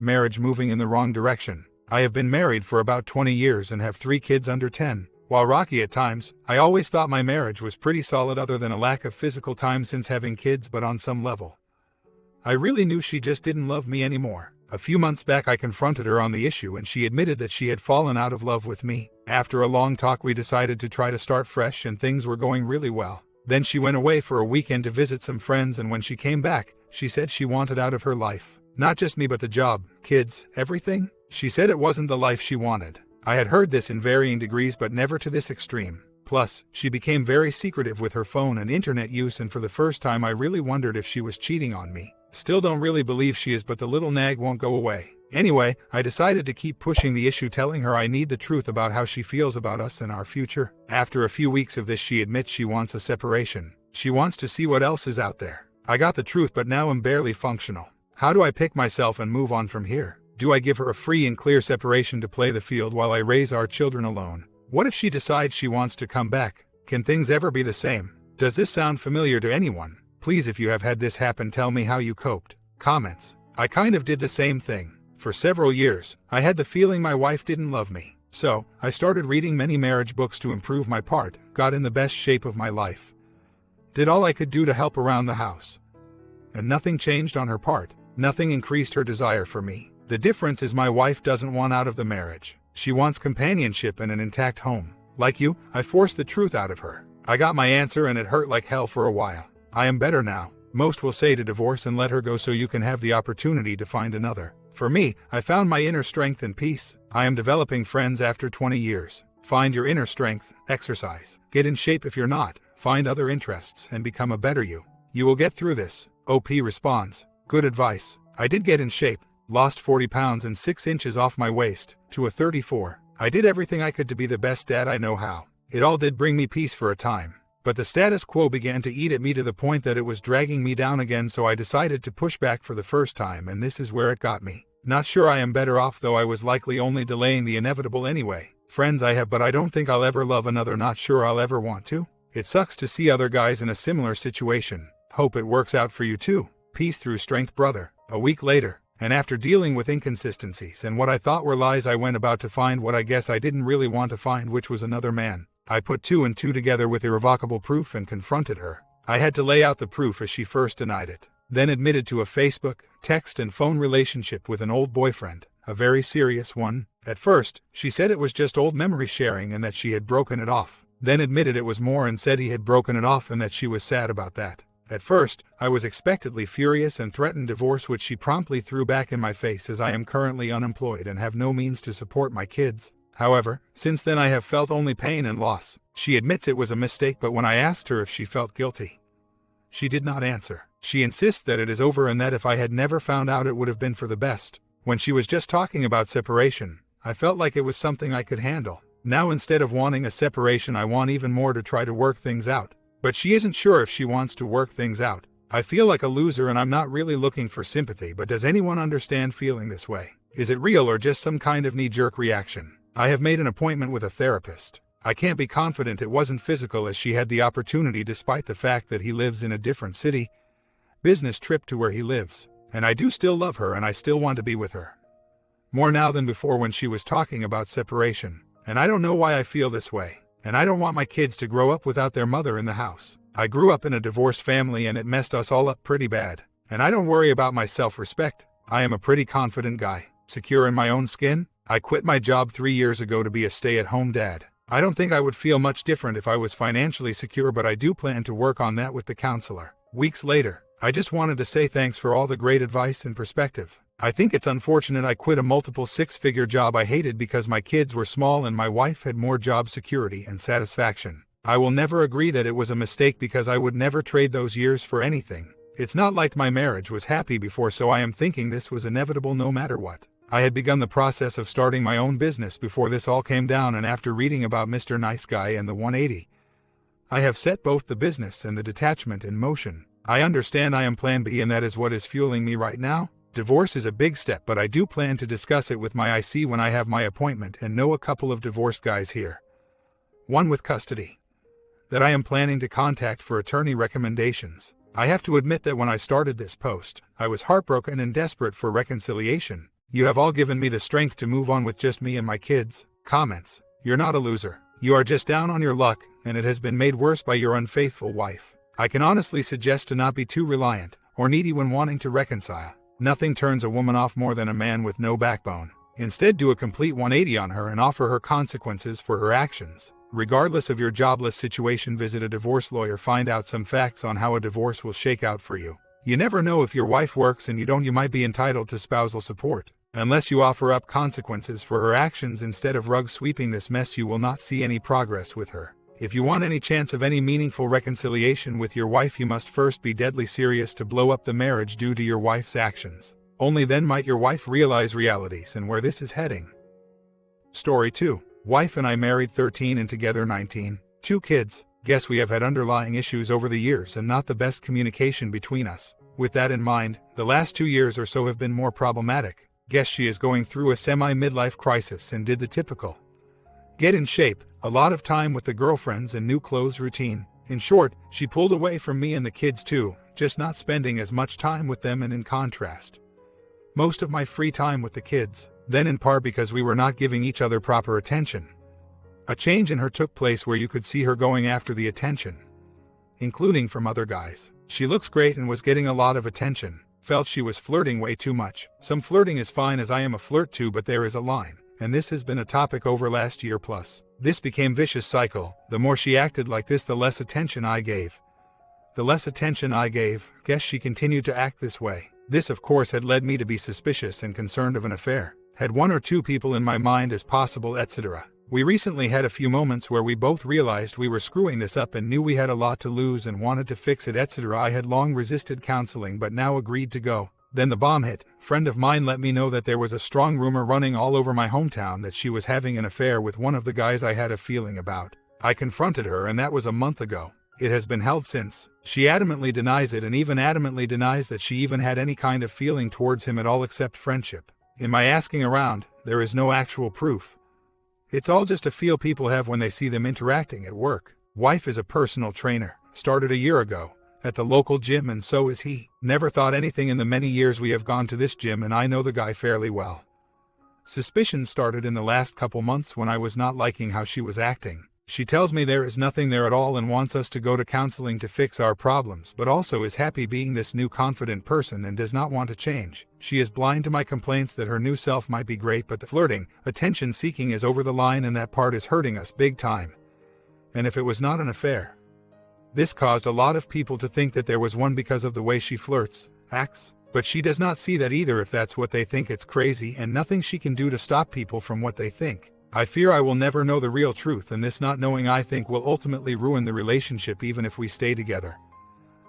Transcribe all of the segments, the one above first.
Marriage moving in the wrong direction. I have been married for about 20 years and have 3 kids under 10. While rocky at times, I always thought my marriage was pretty solid other than a lack of physical time since having kids, but on some level, I really knew she just didn't love me anymore. A few months back I confronted her on the issue and she admitted that she had fallen out of love with me. After a long talk we decided to try to start fresh and things were going really well. Then she went away for a weekend to visit some friends, and when she came back, she said she wanted out of her life. Not just me but the job, kids, everything. She said it wasn't the life she wanted. I had heard this in varying degrees but never to this extreme. Plus, she became very secretive with her phone and internet use, and for the first time I really wondered if she was cheating on me. Still don't really believe she is, but the little nag won't go away. Anyway, I decided to keep pushing the issue, telling her I need the truth about how she feels about us and our future. After a few weeks of this she admits she wants a separation. She wants to see what else is out there. I got the truth but now I'm barely functional. How do I pick myself and move on from here? Do I give her a free and clear separation to play the field while I raise our children alone? What if she decides she wants to come back? Can things ever be the same? Does this sound familiar to anyone? Please, if you have had this happen, tell me how you coped. Comments. I kind of did the same thing. For several years, I had the feeling my wife didn't love me. So, I started reading many marriage books to improve my part, got in the best shape of my life. Did all I could do to help around the house. And nothing changed on her part. Nothing increased her desire for me. The difference is my wife doesn't want out of the marriage. She wants companionship and an intact home. Like you, I forced the truth out of her. I got my answer and it hurt like hell for a while. I am better now. Most will say to divorce and let her go so you can have the opportunity to find another. For me, I found my inner strength and peace. I am developing friends after 20 years. Find your inner strength, exercise. Get in shape if you're not. Find other interests and become a better you. You will get through this. OP responds. Good advice. I did get in shape. Lost 40 pounds and 6 inches off my waist to a 34. I did everything I could to be the best dad I know how. It all did bring me peace for a time. But the status quo began to eat at me to the point that it was dragging me down again, so I decided to push back for the first time, and this is where it got me. Not sure I am better off, though I was likely only delaying the inevitable anyway. Friends I have, but I don't think I'll ever love another, not sure I'll ever want to. It sucks to see other guys in a similar situation. Hope it works out for you too. Peace through strength, brother. A week later, and after dealing with inconsistencies and what I thought were lies, I went about to find what I guess I didn't really want to find, which was another man. I put 2 and 2 together with irrevocable proof and confronted her. I had to lay out the proof as she first denied it, then admitted to a Facebook, text and phone relationship with an old boyfriend, a very serious one. At first, she said it was just old memory sharing and that she had broken it off, then admitted it was more and said he had broken it off and that she was sad about that. At first, I was expectedly furious and threatened divorce, which she promptly threw back in my face as I am currently unemployed and have no means to support my kids. However, since then I have felt only pain and loss. She admits it was a mistake, but when I asked her if she felt guilty, she did not answer. She insists that it is over and that if I had never found out it would have been for the best. When she was just talking about separation, I felt like it was something I could handle. Now instead of wanting a separation, I want even more to try to work things out. But she isn't sure if she wants to work things out. I feel like a loser and I'm not really looking for sympathy, but does anyone understand feeling this way? Is it real or just some kind of knee-jerk reaction? I have made an appointment with a therapist. I can't be confident it wasn't physical, as she had the opportunity despite the fact that he lives in a different city. Business trip to where he lives. And I do still love her and I still want to be with her. More now than before when she was talking about separation. And I don't know why I feel this way. And I don't want my kids to grow up without their mother in the house. I grew up in a divorced family and it messed us all up pretty bad. And I don't worry about my self-respect. I am a pretty confident guy. Secure in my own skin. I quit my job 3 years ago to be a stay-at-home dad. I don't think I would feel much different if I was financially secure, but I do plan to work on that with the counselor. Weeks later, I just wanted to say thanks for all the great advice and perspective. I think it's unfortunate I quit a multiple 6-figure job I hated because my kids were small and my wife had more job security and satisfaction. I will never agree that it was a mistake because I would never trade those years for anything. It's not like my marriage was happy before, so I am thinking this was inevitable no matter what. I had begun the process of starting my own business before this all came down, and after reading about Mr. Nice Guy and the 180, I have set both the business and the detachment in motion. I understand I am plan B and that is what is fueling me right now. Divorce is a big step, but I do plan to discuss it with my IC when I have my appointment and know a couple of divorced guys here. One with custody that I am planning to contact for attorney recommendations. I have to admit that when I started this post, I was heartbroken and desperate for reconciliation. You have all given me the strength to move on with just me and my kids. Comments. You're not a loser. You are just down on your luck, and it has been made worse by your unfaithful wife. I can honestly suggest to not be too reliant or needy when wanting to reconcile. Nothing turns a woman off more than a man with no backbone. Instead, do a complete 180 on her and offer her consequences for her actions. Regardless of your jobless situation, visit a divorce lawyer, find out some facts on how a divorce will shake out for you. You never know, if your wife works and you might be entitled to spousal support. Unless you offer up consequences for her actions instead of rug sweeping this mess, you will not see any progress with her. If you want any chance of any meaningful reconciliation with your wife, you must first be deadly serious to blow up the marriage due to your wife's actions. Only then might your wife realize realities and where this is heading. Story 2. Wife and I married 13 and together 19. 2 kids. Guess we have had underlying issues over the years and not the best communication between us. With that in mind, the last 2 years or so have been more problematic. Guess she is going through a semi-midlife crisis and did the typical get in shape, a lot of time with the girlfriends and new clothes routine. In short, she pulled away from me and the kids too, just not spending as much time with them, and in contrast, most of my free time with the kids. Then in part because we were not giving each other proper attention. A change in her took place where you could see her going after the attention, including from other guys. She looks great and was getting a lot of attention. Felt she was flirting way too much. Some flirting is fine, as I am a flirt too, but there is a line. And this has been a topic over last year plus. This became vicious cycle. The more she acted like this, the less attention I gave. The less attention I gave, guess she continued to act this way. This of course had led me to be suspicious and concerned of an affair. Had 1 or 2 people in my mind as possible, etc. We recently had a few moments where we both realized we were screwing this up and knew we had a lot to lose and wanted to fix it, etc. I had long resisted counseling but now agreed to go. Then the bomb hit. Friend of mine let me know that there was a strong rumor running all over my hometown that she was having an affair with one of the guys I had a feeling about. I confronted her, and that was a month ago. It has been held since. She adamantly denies it, and even adamantly denies that she even had any kind of feeling towards him at all except friendship. In my asking around, there is no actual proof. It's all just a feel people have when they see them interacting at work. Wife is a personal trainer. Started a year ago at the local gym, and so is he. Never thought anything in the many years we have gone to this gym, and I know the guy fairly well. Suspicion started in the last couple months when I was not liking how she was acting. She tells me there is nothing there at all and wants us to go to counseling to fix our problems, but also is happy being this new confident person and does not want to change. She is blind to my complaints that her new self might be great, but the flirting, attention seeking is over the line, and that part is hurting us big time. And if it was not an affair, this caused a lot of people to think that there was one because of the way she flirts, acts, but she does not see that either. If that's what they think, it's crazy and nothing she can do to stop people from what they think. I fear I will never know the real truth, and this not knowing I think will ultimately ruin the relationship even if we stay together.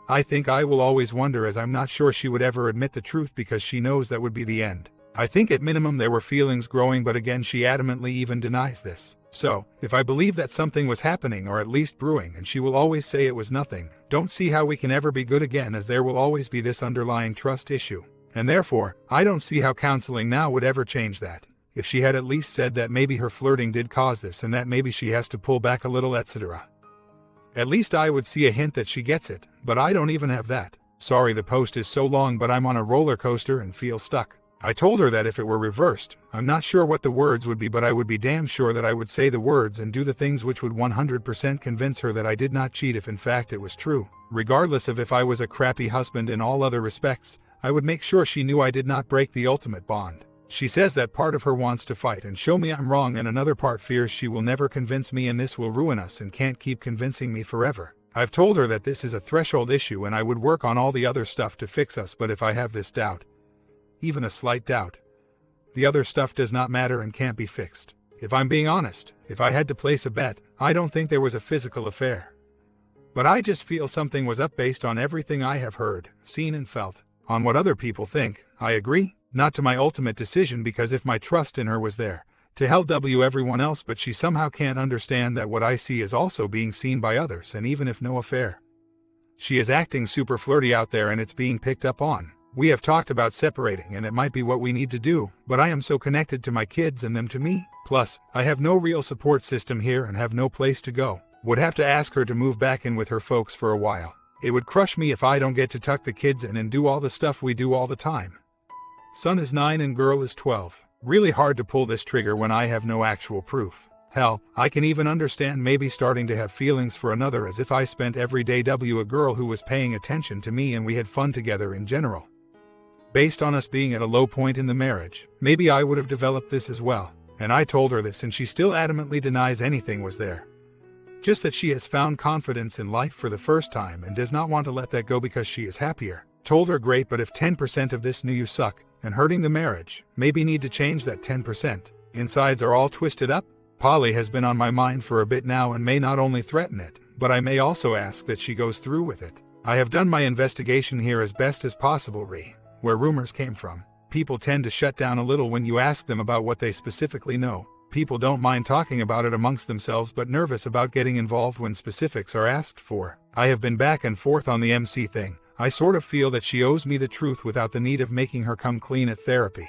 I think I will always wonder, as I'm not sure she would ever admit the truth because she knows that would be the end. I think at minimum there were feelings growing, but again she adamantly even denies this. So, if I believe that something was happening or at least brewing, and she will always say it was nothing, don't see how we can ever be good again, as there will always be this underlying trust issue. And therefore, I don't see how counseling now would ever change that. If she had at least said that maybe her flirting did cause this and that maybe she has to pull back a little, etc. At least I would see a hint that she gets it, but I don't even have that. Sorry the post is so long, but I'm on a roller coaster and feel stuck. I told her that if it were reversed, I'm not sure what the words would be, but I would be damn sure that I would say the words and do the things which would 100% convince her that I did not cheat if in fact it was true. Regardless of if I was a crappy husband in all other respects, I would make sure she knew I did not break the ultimate bond. She says that part of her wants to fight and show me I'm wrong, and another part fears she will never convince me and this will ruin us and can't keep convincing me forever. I've told her that this is a threshold issue and I would work on all the other stuff to fix us, but if I have this doubt, even a slight doubt, the other stuff does not matter and can't be fixed. If I'm being honest, if I had to place a bet, I don't think there was a physical affair. But I just feel something was up based on everything I have heard, seen and felt. On what other people think, I agree. Not to my ultimate decision, because if my trust in her was there, to hell W everyone else, but she somehow can't understand that what I see is also being seen by others, and even if no affair, she is acting super flirty out there and it's being picked up on. We have talked about separating and it might be what we need to do, but I am so connected to my kids and them to me. Plus, I have no real support system here and have no place to go. Would have to ask her to move back in with her folks for a while. It would crush me if I don't get to tuck the kids in and do all the stuff we do all the time. Son is 9 and girl is 12. Really hard to pull this trigger when I have no actual proof. Hell, I can even understand maybe starting to have feelings for another, as if I spent every day with a girl who was paying attention to me and we had fun together in general. Based on us being at a low point in the marriage, maybe I would have developed this as well. And I told her this and she still adamantly denies anything was there. Just that she has found confidence in life for the first time and does not want to let that go because she is happier. Told her great, but if 10% of this knew you suck and hurting the marriage, maybe need to change that 10%. Insides are all twisted up. Polly has been on my mind for a bit now and may not only threaten it, but I may also ask that she goes through with it. I have done my investigation here as best as possible, where rumors came from. People tend to shut down a little when you ask them about what they specifically know. People don't mind talking about it amongst themselves but nervous about getting involved when specifics are asked for. I have been back and forth on the MC thing. I sort of feel that she owes me the truth without the need of making her come clean at therapy.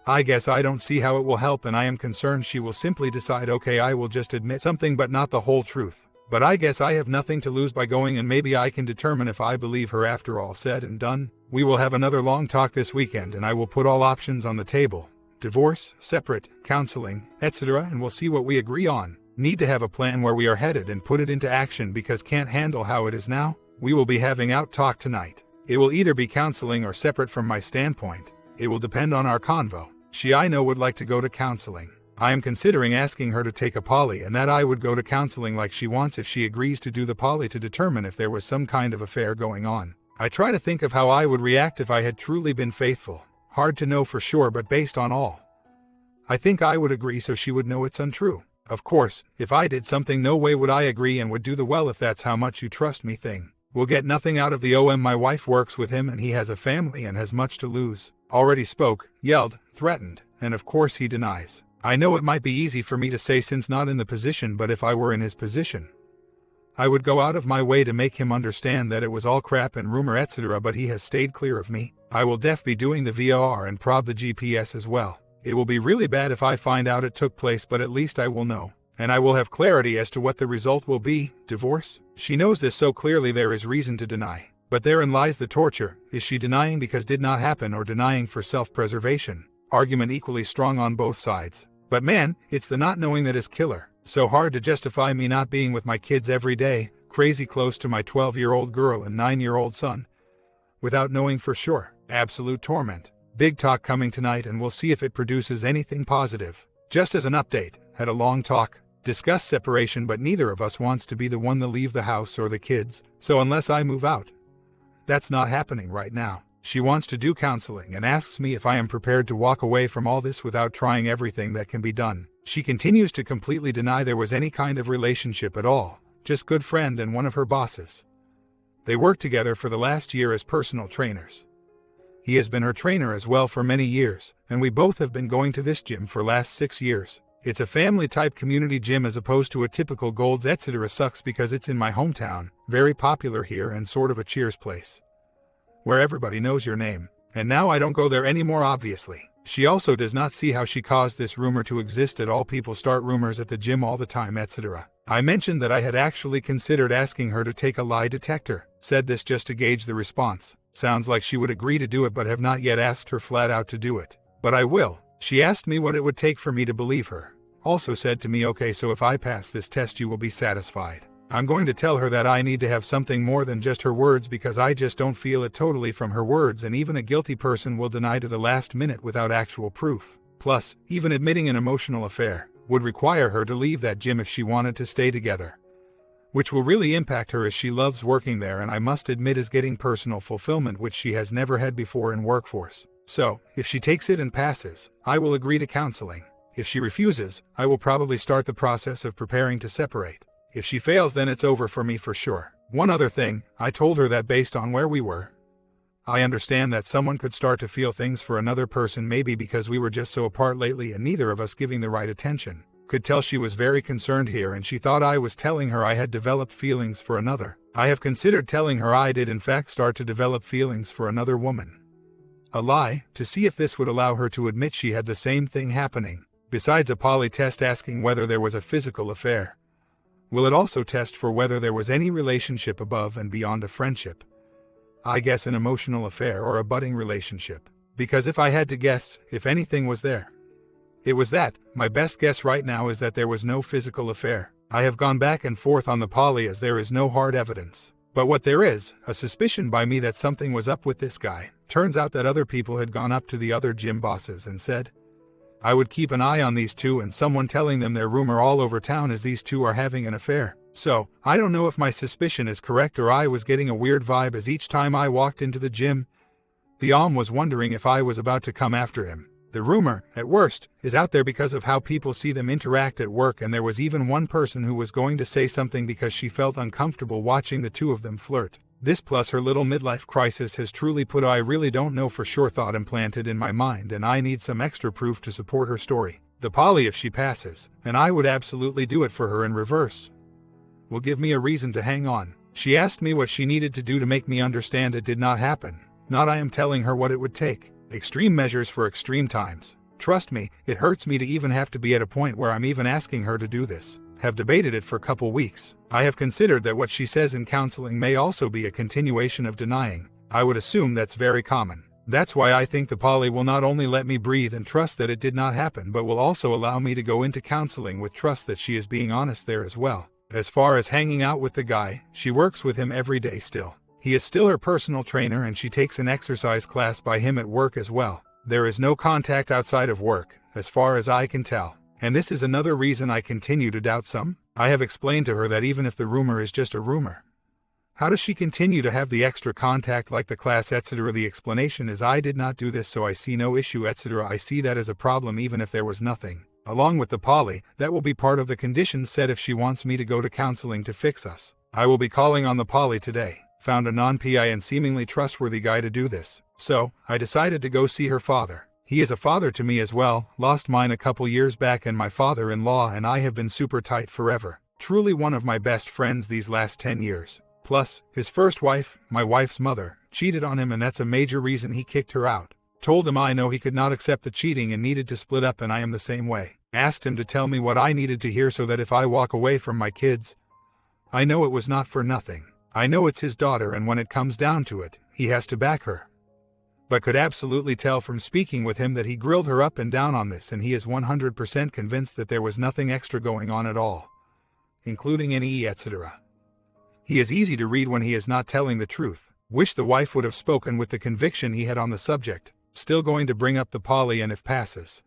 I guess I don't see how it will help, and I am concerned she will simply decide, okay, I will just admit something but not the whole truth. But I guess I have nothing to lose by going, and maybe I can determine if I believe her after all said and done. We will have another long talk this weekend and I will put all options on the table. Divorce, separate, counseling, etc., and we'll see what we agree on. Need to have a plan where we are headed and put it into action because can't handle how it is now. We will be having out talk tonight. It will either be counseling or separate from my standpoint. It will depend on our convo. She, I know, would like to go to counseling. I am considering asking her to take a poly and that I would go to counseling like she wants if she agrees to do the poly to determine if there was some kind of affair going on. I try to think of how I would react if I had truly been faithful. Hard to know for sure, but based on all, I think I would agree so she would know it's untrue. Of course, if I did something, no way would I agree and would do the well if that's how much you trust me thing. We'll get nothing out of the OM. My wife works with him and he has a family and has much to lose. Already spoke, yelled, threatened, and of course he denies. I know it might be easy for me to say since not in the position, but if I were in his position, I would go out of my way to make him understand that it was all crap and rumor etc., but he has stayed clear of me. I will def be doing the VOR and prob the GPS as well. It will be really bad if I find out it took place, but at least I will know. And I will have clarity as to what the result will be. Divorce? She knows this so clearly there is reason to deny. But therein lies the torture. Is she denying because did not happen or denying for self-preservation? Argument equally strong on both sides. But man, it's the not knowing that is killer. So hard to justify me not being with my kids every day, crazy close to my 12-year-old girl and 9-year-old son, without knowing for sure. Absolute torment. Big talk coming tonight and we'll see if it produces anything positive. Just as an update, had a long talk, discussed separation, but neither of us wants to be the one to leave the house or the kids, so unless I move out, that's not happening right now. She wants to do counseling and asks me if I am prepared to walk away from all this without trying everything that can be done. She continues to completely deny there was any kind of relationship at all, just good friend and one of her bosses. They worked together for the last year as personal trainers. He has been her trainer as well for many years, and we both have been going to this gym for last 6 years. It's a family-type community gym as opposed to a typical Gold's etc. Sucks because it's in my hometown, very popular here and sort of a cheers place, where everybody knows your name. And now I don't go there anymore, obviously. She also does not see how she caused this rumor to exist at all. People start rumors at the gym all the time, etc. I mentioned that I had actually considered asking her to take a lie detector. Said this just to gauge the response. Sounds like she would agree to do it, but have not yet asked her flat out to do it. But I will. She asked me what it would take for me to believe her. Also said to me, okay, so if I pass this test you will be satisfied. I'm going to tell her that I need to have something more than just her words because I just don't feel it totally from her words, and even a guilty person will deny to the last minute without actual proof. Plus, even admitting an emotional affair would require her to leave that gym if she wanted to stay together, which will really impact her as she loves working there and I must admit is getting personal fulfillment which she has never had before in workforce. So, if she takes it and passes, I will agree to counseling. If she refuses, I will probably start the process of preparing to separate. If she fails, then it's over for me for sure. One other thing, I told her that based on where we were, I understand that someone could start to feel things for another person, maybe because we were just so apart lately and neither of us giving the right attention. Could tell she was very concerned here and she thought I was telling her I had developed feelings for another. I have considered telling her I did in fact start to develop feelings for another woman. A lie, to see if this would allow her to admit she had the same thing happening. Besides a poly test asking whether there was a physical affair, will it also test for whether there was any relationship above and beyond a friendship? I guess an emotional affair or a budding relationship. Because if I had to guess, if anything was there, it was that. My best guess right now is that there was no physical affair. I have gone back and forth on the poly as there is no hard evidence. But what there is, a suspicion by me that something was up with this guy. Turns out that other people had gone up to the other gym bosses and said I would keep an eye on these two, and someone telling them their rumor all over town is these two are having an affair. So, I don't know if my suspicion is correct or I was getting a weird vibe as each time I walked into the gym, the was wondering if I was about to come after him. The rumor, at worst, is out there because of how people see them interact at work, and there was even one person who was going to say something because she felt uncomfortable watching the two of them flirt. This plus her little midlife crisis has truly put I really don't know for sure thought implanted in my mind, and I need some extra proof to support her story. The poly, if she passes, and I would absolutely do it for her in reverse, will give me a reason to hang on. She asked me what she needed to do to make me understand it did not happen. Not I am telling her what it would take. Extreme measures for extreme times. Trust me, it hurts me to even have to be at a point where I'm even asking her to do this. Have debated it for a couple weeks. I have considered that what she says in counseling may also be a continuation of denying. I would assume that's very common. That's why I think the poly will not only let me breathe and trust that it did not happen, but will also allow me to go into counseling with trust that she is being honest there as well. As far as hanging out with the guy, she works with him every day still. He is still her personal trainer, and she takes an exercise class by him at work as well. There is no contact outside of work, as far as I can tell. And this is another reason I continue to doubt some. I have explained to her that even if the rumor is just a rumor, how does she continue to have the extra contact like the class etc.? The explanation is I did not do this, so I see no issue etc. I see that as a problem even if there was nothing. Along with the poly, that will be part of the conditions set if she wants me to go to counseling to fix us. I will be calling on the poly today. Found a non-PI and seemingly trustworthy guy to do this. So, I decided to go see her father. He is a father to me as well, lost mine a couple years back, and my father-in-law and I have been super tight forever. Truly one of my best friends these last 10 years. Plus, his first wife, my wife's mother, cheated on him, and that's a major reason he kicked her out. Told him I know he could not accept the cheating and needed to split up, and I am the same way. Asked him to tell me what I needed to hear so that if I walk away from my kids, I know it was not for nothing. I know it's his daughter, and when it comes down to it, he has to back her. But could absolutely tell from speaking with him that he grilled her up and down on this, and he is 100% convinced that there was nothing extra going on at all, including any etc. He is easy to read when he is not telling the truth. Wish the wife would have spoken with the conviction he had on the subject. Still going to bring up the poly, and if passes,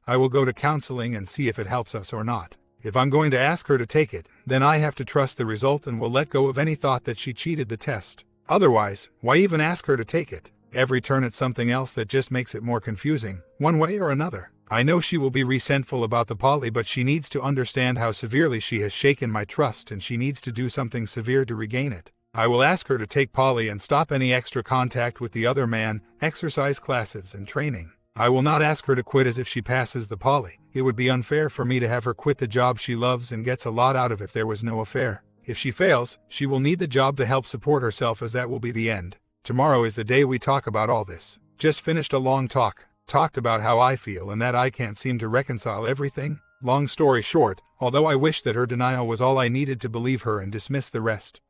I will go to counseling and see if it helps us or not. If I'm going to ask her to take it, then I have to trust the result and will let go of any thought that she cheated the test. Otherwise, why even ask her to take it? Every turn it's something else that just makes it more confusing, one way or another. I know she will be resentful about the poly, but she needs to understand how severely she has shaken my trust, and she needs to do something severe to regain it. I will ask her to take poly and stop any extra contact with the other man, exercise classes and training. I will not ask her to quit, as if she passes the poly, it would be unfair for me to have her quit the job she loves and gets a lot out of if there was no affair. If she fails, she will need the job to help support herself, as that will be the end. Tomorrow is the day we talk about all this. Just finished a long talk. Talked about how I feel and that I can't seem to reconcile everything. Long story short, although I wish that her denial was all I needed to believe her and dismiss the rest,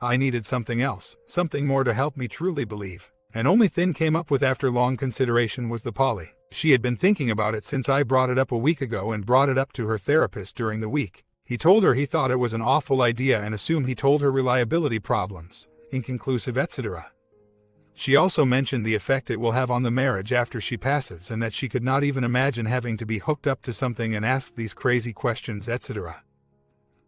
I needed something else, something more to help me truly believe. And only thing came up with after long consideration was the poly. She had been thinking about it since I brought it up a week ago and brought it up to her therapist during the week. He told her he thought it was an awful idea and assumed he told her reliability problems, inconclusive etc. She also mentioned the effect it will have on the marriage after she passes, and that she could not even imagine having to be hooked up to something and ask these crazy questions etc.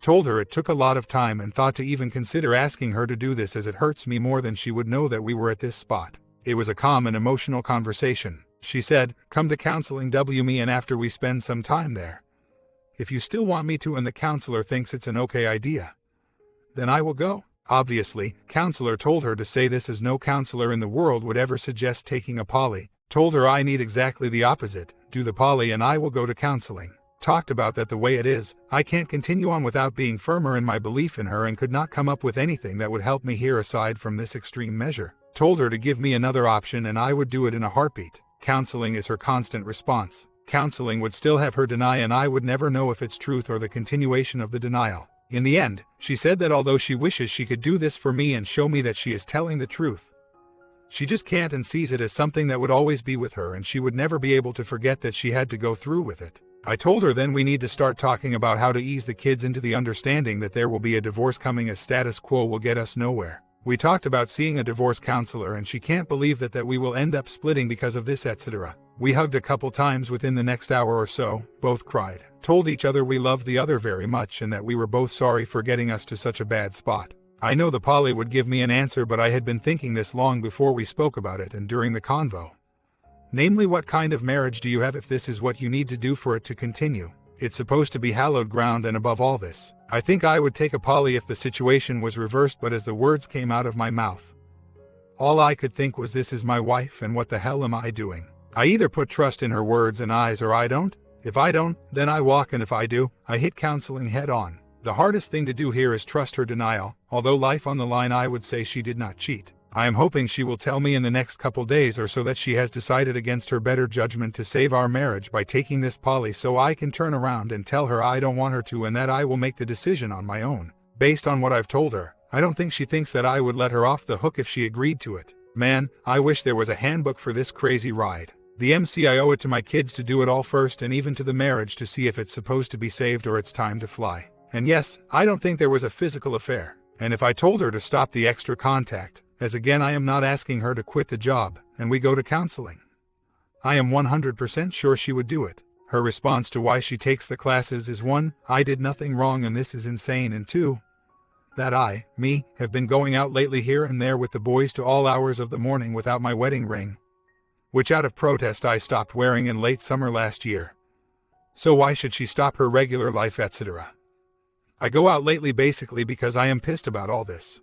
Told her it took a lot of time and thought to even consider asking her to do this, as it hurts me more than she would know that we were at this spot. It was a calm and emotional conversation. She said, "Come to counseling me, and after we spend some time there, if you still want me to and the counselor thinks it's an okay idea, then I will go." Obviously, counselor told her to say this, as no counselor in the world would ever suggest taking a poly. Told her I need exactly the opposite, do the poly and I will go to counseling. Talked about that the way it is, I can't continue on without being firmer in my belief in her, and could not come up with anything that would help me here aside from this extreme measure. Told her to give me another option and I would do it in a heartbeat. Counseling is her constant response. Counseling would still have her deny, and I would never know if it's truth or the continuation of the denial. In the end, she said that although she wishes she could do this for me and show me that she is telling the truth, She just can't and sees it as something that would always be with her, and she would never be able to forget that she had to go through with it. I told her then we need to start talking about how to ease the kids into the understanding that there will be a divorce coming, as status quo will get us nowhere. We talked about seeing a divorce counselor, and she can't believe that we will end up splitting because of this, etc. We hugged a couple times within the next hour or so, both cried, told each other we loved the other very much and that we were both sorry for getting us to such a bad spot. I know the poly would give me an answer, but I had been thinking this long before we spoke about it and during the convo. Namely, what kind of marriage do you have if this is what you need to do for it to continue? It's supposed to be hallowed ground, and above all this, I think I would take a poly if the situation was reversed, but as the words came out of my mouth, all I could think was, this is my wife and what the hell am I doing? I either put trust in her words and eyes or I don't. If I don't, then I walk, and if I do, I hit counseling head on. The hardest thing to do here is trust her denial. Although life on the line, I would say she did not cheat. I am hoping she will tell me in the next couple days or so that she has decided against her better judgment to save our marriage by taking this poly, so I can turn around and tell her I don't want her to and that I will make the decision on my own. Based on what I've told her, I don't think she thinks that I would let her off the hook if she agreed to it. Man, I wish there was a handbook for this crazy ride. The MC, I owe it to my kids to do it all first, and even to the marriage to see if it's supposed to be saved or it's time to fly. And yes, I don't think there was a physical affair. And if I told her to stop the extra contact, as again I am not asking her to quit the job, and we go to counseling, I am 100% sure she would do it. Her response to why she takes the classes is 1, I did nothing wrong and this is insane, and 2, that I, me, have been going out lately here and there with the boys to all hours of the morning without my wedding ring, which out of protest I stopped wearing in late summer last year. So why should she stop her regular life, etc.? I go out lately basically because I am pissed about all this.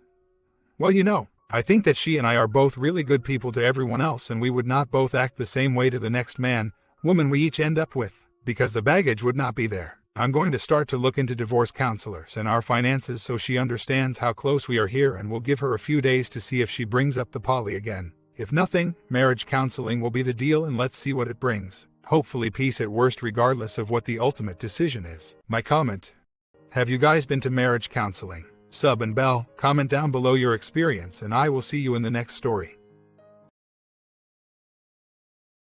Well, you know, I think that she and I are both really good people to everyone else, and we would not both act the same way to the next man, woman we each end up with, because the baggage would not be there. I'm going to start to look into divorce counselors and our finances so she understands how close we are here, and we'll give her a few days to see if she brings up the poly again. If nothing, marriage counseling will be the deal, and let's see what it brings. Hopefully peace at worst, regardless of what the ultimate decision is. My comment: have you guys been to marriage counseling? Sub and bell, comment down below your experience, and I will see you in the next story.